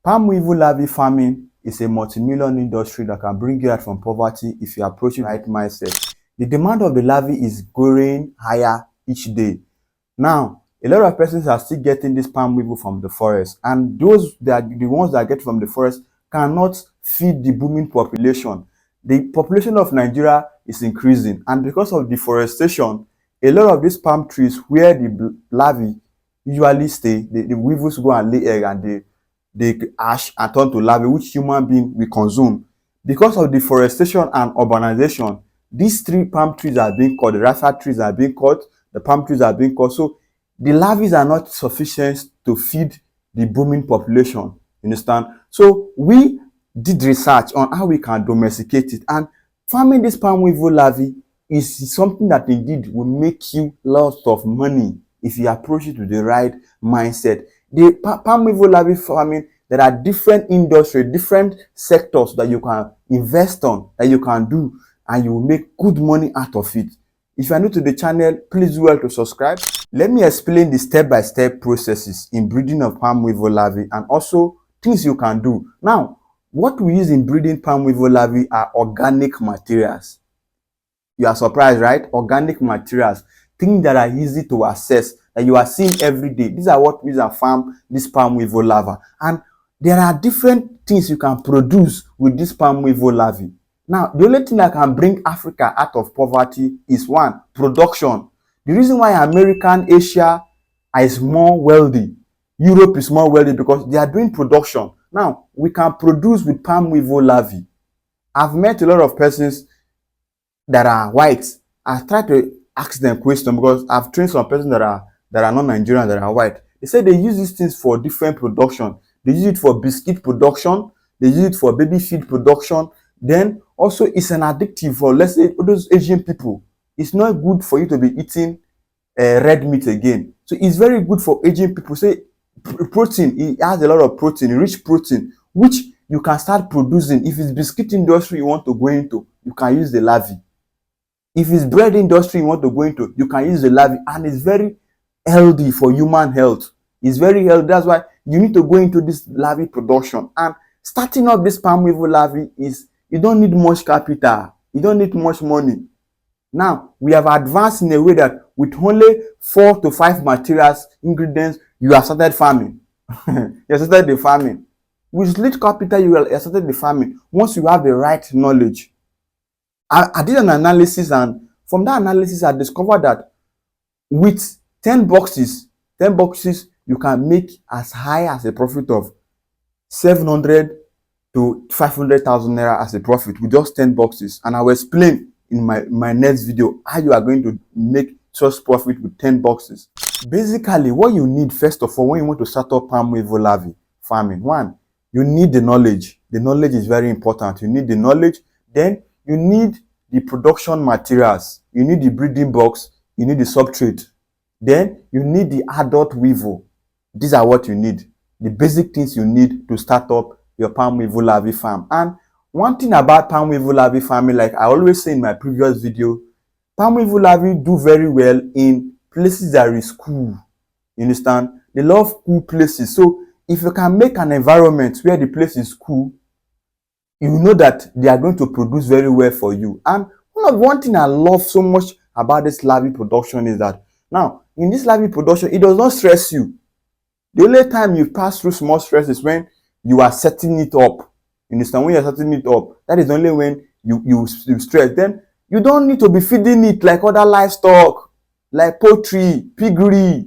Palm weevil larvae farming is a multi-million industry that can bring you out from poverty if you approach it with the right mindset. The demand of the larvae is growing higher each day. Now, a lot of persons are still getting this palm weevil from the forest, and those that the ones that get from the forest cannot feed the booming population. The population of Nigeria is increasing, and because of deforestation, a lot of these palm trees where the larvae usually stay, the weevils go and lay egg, and they ash and turn to larvae, which human being will consume. Because of deforestation and urbanization, these three palm trees are being cut, the rasa trees are being cut, the palm trees are being cut. So the larvae are not sufficient to feed the booming population. You understand? So we did research on how we can domesticate it, and farming this palm weevil larvae is something that indeed will make you lots of money if you approach it with the right mindset. The palm weevil larvae farming, there are different industries, different sectors that you can invest on, that you can do, and you will make good money out of it. If you are new to the channel, please do well to subscribe. Let me explain the step-by-step processes in breeding of palm weevil larvae and also things you can do. Now, what we use in breeding palm weevil larvae are organic materials. You are surprised, right? Organic materials, things that are easy to access, that you are seeing every day. These are what we use to farm this palm weevil larva. And there are different things you can produce with this palm weevil larvae. Now, the only thing that can bring Africa out of poverty is one, production. The reason why American, Asia is more wealthy, Europe is more wealthy, because they are doing production. Now, we can produce with palm weevil larvae. I've met a lot of persons that are white. I've tried to ask them questions because I've trained some persons that are not Nigerian, that are white. They say they use these things for different production. They use it for biscuit production. They use it for baby feed production. Then also it's an addictive for, let's say, those Asian people. It's not good for you to be eating red meat again. So it's very good for Asian people. Say protein, it has a lot of protein, rich protein, which you can start producing. If it's biscuit industry you want to go into, you can use the larvae. If it's bread industry you want to go into, you can use the larvae, and it's very healthy for human health. It's very healthy. That's why you need to go into this larvae production. And starting up this palm weevil larvae is, you don't need much capital, you don't need much money. Now we have advanced in a way that with only 4 to 5 materials, ingredients, you have started farming. You have started the farming. With little capital, you have started the farming. Once you have the right knowledge. I did an analysis, and from that analysis I discovered that with 10 boxes, you can make as high as a profit of 700 to 500,000 naira as a profit with just 10 boxes. And I will explain in my next video how you are going to make such profit with 10 boxes. Basically, what you need first of all when you want to start up palm weevil larvae farming, one, you need the knowledge. The knowledge is very important. You need the knowledge. Then you need the production materials. You need the breeding box. You need the substrate. Then you need the adult weevil. These are what you need. The basic things you need to start up your palm weevil larvae farm. And one thing about palm weevil larvae farming, like I always say in my previous video, palm weevil larvae do very well in places that is cool. You understand? They love cool places. So if you can make an environment where the place is cool, you know that they are going to produce very well for you. And one thing I love so much about this larvae production is that now in this larvae production, it does not stress you. The only time you pass through small stress is when you are setting it up. You understand? When you are setting it up, that is only when you stress. Then you don't need to be feeding it like other livestock, like poultry, piggery,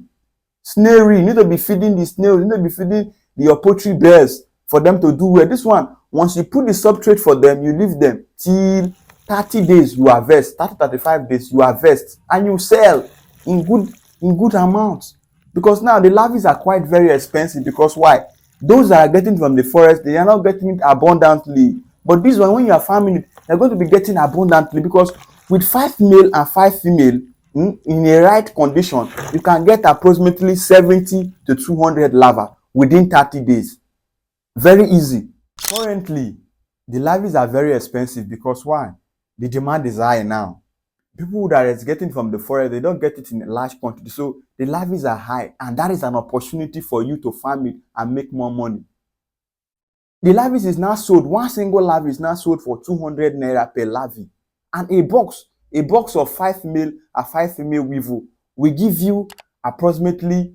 snailry. You need to be feeding the snails. You need to be feeding your poultry bears for them to do well. This one, once you put the substrate for them, you leave them till 30 days you harvest, 30 35 days you harvest, and you sell in good amounts. Because now the larvae are quite very expensive. Because why? Those that are getting from the forest, they are not getting it abundantly. But this one, when you are farming it, you're going to be getting abundantly, because with 5 male and 5 female in a right condition, you can get approximately 70 to 200 larvae within 30 days. Very easy. Currently, the larvae are very expensive because why? The demand is high now. People that is getting from the forest, they don't get it in a large quantity. So the larvae are high, and that is an opportunity for you to farm it and make more money. The larvae is now sold. One single larvae is now sold for 200 naira per larvae. And a box of 5 male or 5 female weevil will give you approximately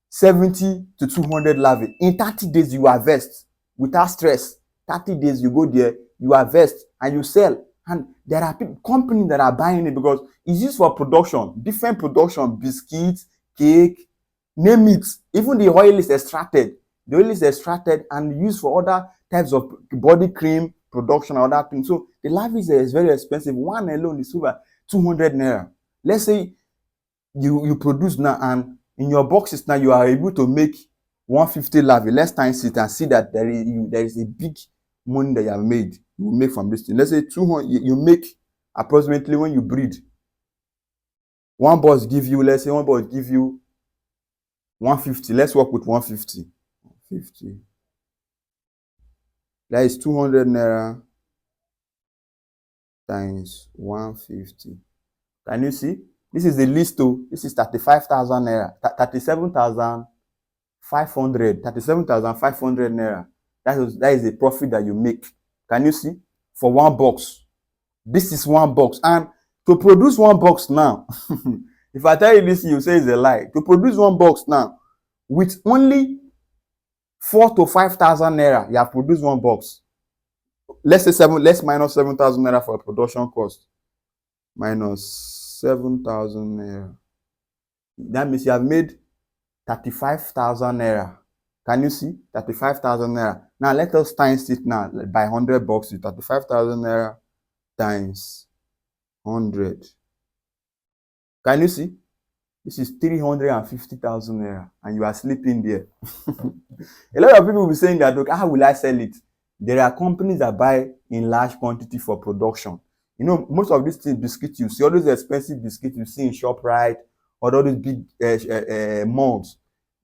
70 to 200 larvae. In 30 days, you harvest without stress. 30 days, you go there, you harvest, and you sell. And there are companies that are buying it because it's used for production, different production, biscuits, cake, name it. Even the oil is extracted. The oil is extracted and used for other types of body cream production and other things. So the larvae is very expensive. One alone is over 200 naira. Let's say you produce now, and in your boxes now you are able to make 150 larvae. Let's times it and see that there is a big money that you have made. You will make from this thing. Let's say 200. You make approximately, when you breed, one box give you, let's say one box give you 150. Let's work with 150. 50. That is 200 naira times 150. Can you see? This is the list. This is 35,000 naira. 37,500. 37,500 naira. That is the profit that you make. Can you see? For one box. This is one box. And to produce one box now, if I tell you this, you say it's a lie. To produce one box now, with only 4,000 to 5,000 naira, you have produced one box. Let's minus 7,000 naira for production cost. Minus 7,000 naira. That means you have made 35,000 naira. Can you see? 35,000 naira. Now let us times it now by 100 boxes. 35,000 naira times 100. Can you see? This is 350,000 naira, and you are sleeping there. A lot of people will be saying that, look, how will I sell it? There are companies that buy in large quantity for production. You know, most of these biscuits you see, all those expensive biscuits you see in ShopRite or all these big malls,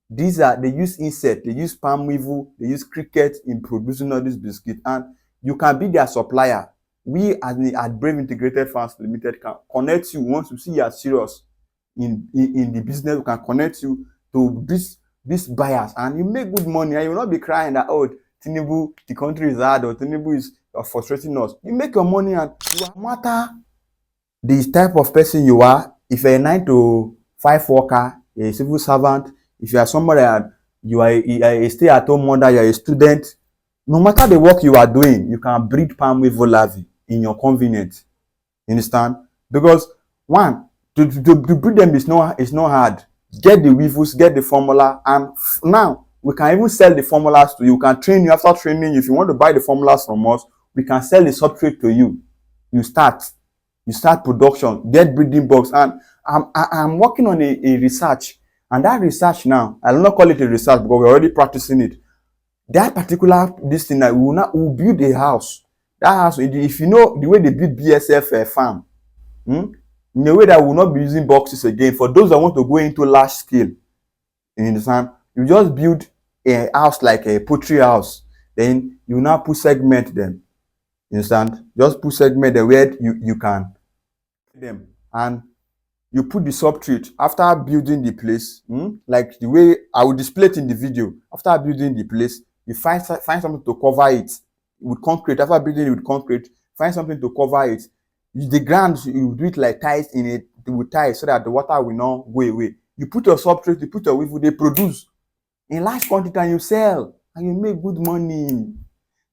they use insect, they use palm weevil, they use cricket in producing all these biscuits, and you can be their supplier. We at Brave Integrated Farms Limited can connect you. Once you see you are serious in the business, we can connect you to these buyers, and you make good money, and you will not be crying that, oh, Tinubu, the country is hard, or Tinubu is frustrating us. You make your money, and no matter the type of person you are, if you're a 9 to 5 worker, you're a civil servant, if you are somebody that you are a stay-at-home mother, you're a student, no matter the work you are doing, you can breed palm weevil larvae in your convenience. You understand? Because one, to breed them is not hard. Get the weevils, get the formula, and now we can even sell the formulas to you. We can train you. After training, if you want to buy the formulas from us, we can sell the substrate to you. You start production, get breeding box, and I'm working on a research, and that research now, I will not call it a research because we're already practicing it. That particular this thing that we'll build a house. That house, if you know the way they build BSF farm, in a way that we'll not be using boxes again. For those that want to go into large scale, you understand? You just build a house like a poultry house. Then you now put segment them. You understand? Just put segment there where you can them, and you put the substrate after building the place. Like the way I will display it in the video. After building the place, you find something to cover it with concrete. After building it with concrete, find something to cover it. The ground, you do it like ties in it with ties so that the water will not go away. You put your substrate, you put your weevil, they produce in large quantity, and you sell, and you make good money.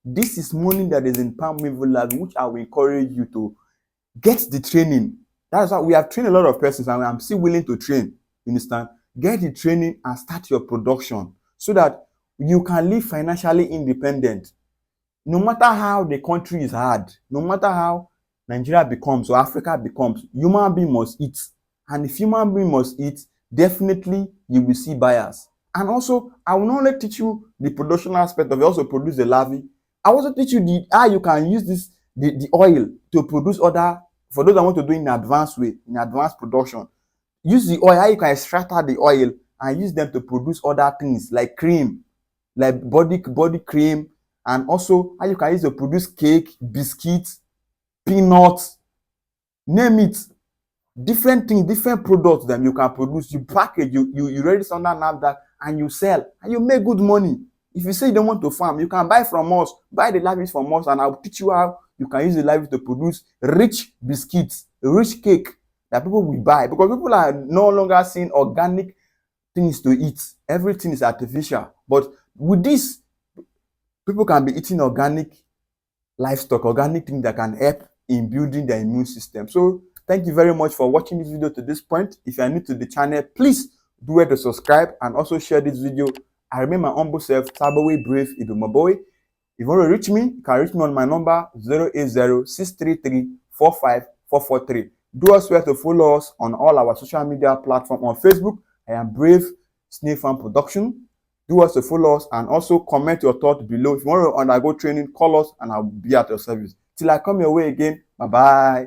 This is money that is in palm weevil larvae, which I will encourage you to get the training. That's why we have trained a lot of persons, and I'm still willing to train. You understand? Get the training and start your production so that you can live financially independent. No matter how the country is hard, no matter how Nigeria becomes or Africa becomes, human being must eat. And if human being must eat, definitely you will see buyers. And also, I will not only teach you the production aspect of it, also produce the larvae. I also teach you how you can use the oil to produce other, for those that want to do it in an advanced way, in advanced production. Use the oil, how you can extract out the oil and use them to produce other things like cream, like body cream, and also how you can use to produce cake, biscuits, peanuts, name it. Different things, different products that you can produce. You package, you register under NAFDAQ, and you sell, and you make good money. If you say you don't want to farm, you can buy from us, buy the larvae from us, and I'll teach you how you can use the larvae to produce rich biscuits, rich cake that people will buy, because people are no longer seeing organic things to eat. Everything is artificial. But with this, people can be eating organic livestock, organic things that can help in building their immune system. So thank you very much for watching this video to this point. If you are new to the channel, please do well to subscribe and also share this video. I remain my humble self, Sago Brave Idumaboy. If you want to reach me, you can reach me on my number 080-633-45443. Do us well to follow us on all our social media platforms. On Facebook, I am Brave Snail Farm Production. Do us to follow us and also comment your thoughts below. If you want to undergo training, call us and I'll be at your service. Till I come your way again, bye-bye.